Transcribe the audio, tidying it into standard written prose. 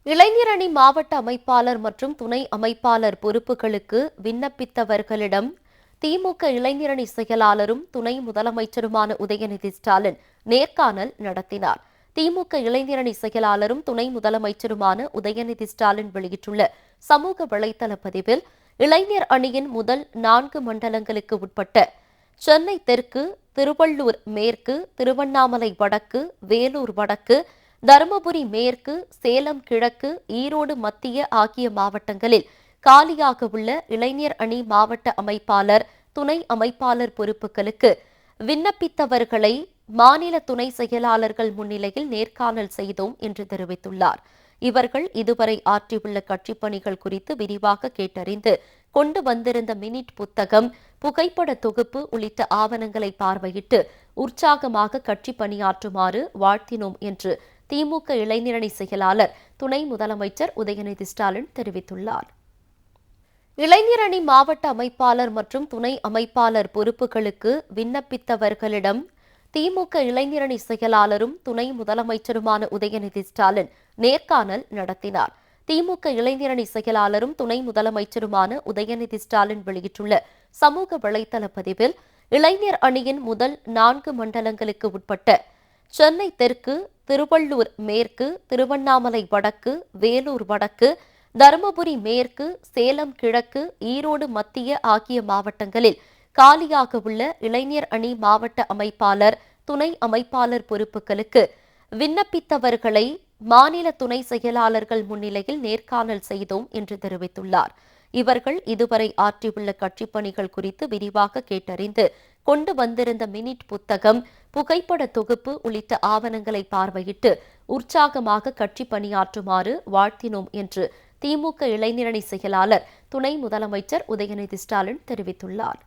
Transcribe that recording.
இளைஞரணி மாவட்ட அமைப்பாளர் மற்றும் துணை அமைப்பாளர் பொறுப்புகளுக்கு விண்ணப்பித்தவர்களிடம் திமுக இளைஞரணி செயலாளரும் துணை முதலமைச்சருமான உதயநிதி ஸ்டாலின் நேர்காணல் நடத்தினார். திமுக இளைஞரணி செயலாளரும் துணை முதலமைச்சருமான உதயநிதி ஸ்டாலின் வெளியிட்டுள்ள சமூக வலைதள பதிவில், இளைஞர் அணியின் முதல் 4 மண்டலங்களுக்கு உட்பட்ட சென்னை தெற்கு, திருவள்ளூர் மேற்கு, திருவண்ணாமலை வடக்கு, வேலூர் வடக்கு, தருமபுரி மேற்கு, சேலம் கிழக்கு, ஈரோடு மத்திய ஆகிய மாவட்டங்களில் காலியாக உள்ள இளைஞர் அணி மாவட்ட அமைப்பாளர், துணை அமைப்பாளர் பொறுப்புகளுக்கு விண்ணப்பித்தவர்களை மாநில துணை செயலாளர்கள் முன்னிலையில் நேர்காணல் செய்தோம் என்று தெரிவித்துள்ளார். இவர்கள் இதுவரை ஆற்றியுள்ள கட்சிப் பணிகள் குறித்து விரிவாக கேட்டறிந்து கொண்டு வந்திருந்த மினிட் புத்தகம், புகைப்பட தொகுப்பு உள்ளிட்ட ஆவணங்களை பார்வையிட்டு உற்சாகமாக கட்சி பணியாற்றுமாறு வாழ்த்தினோம் என்று திமுக இளைஞரணி செயலாளர் துணை முதலமைச்சர் உதயநிதி ஸ்டாலின் தெரிவித்துள்ளார். இளைஞரணி மாவட்ட அமைப்பாளர் மற்றும் துணை அமைப்பாளர் பொறுப்புகளுக்கு விண்ணப்பித்தவர்களிடம் திமுக இளைஞரணி செயலாளரும் துணை முதலமைச்சருமான உதயநிதி ஸ்டாலின் நேர்காணல் நடத்தினார். திமுக இளைஞரணி செயலாளரும் துணை முதலமைச்சருமான உதயநிதி ஸ்டாலின் வெளியிட்டுள்ள சமூக வலைதள பதிவில், இளைஞர் அணியின் முதல் 4 மண்டலங்களுக்கு உட்பட்ட சென்னை தெற்கு, திருவள்ளூர் மேற்கு, திருவண்ணாமலை வடக்கு, வேலூர் வடக்கு, தருமபுரி மேற்கு, சேலம் கிழக்கு, ஈரோடு மத்திய ஆகிய மாவட்டங்களில் காலியாக உள்ள இளைஞர் அணி மாவட்ட அமைப்பாளர், துணை அமைப்பாளர் பொறுப்புகளுக்கு விண்ணப்பித்தவர்களை மாநில துணை செயலாளர்கள் முன்னிலையில் நேர்காணல் செய்தோம் என்று தெரிவித்துள்ளார். இவர்கள் இதுவரை ஆற்றியுள்ள கட்சிப் பணிகள் குறித்து விரிவாக கேட்டறிந்து கொண்டு வந்திருந்த மினிட் புத்தகம், புகைப்பட தொகுப்பு உள்ளிட்ட ஆவணங்களை பார்வையிட்டு உற்சாகமாக கட்சி பணியாற்றுமாறு வாழ்த்தினோம் என்று திமுக இளைஞரணி செயலாளர் துணை முதலமைச்சர் உதயநிதி ஸ்டாலின் தெரிவித்துள்ளார்.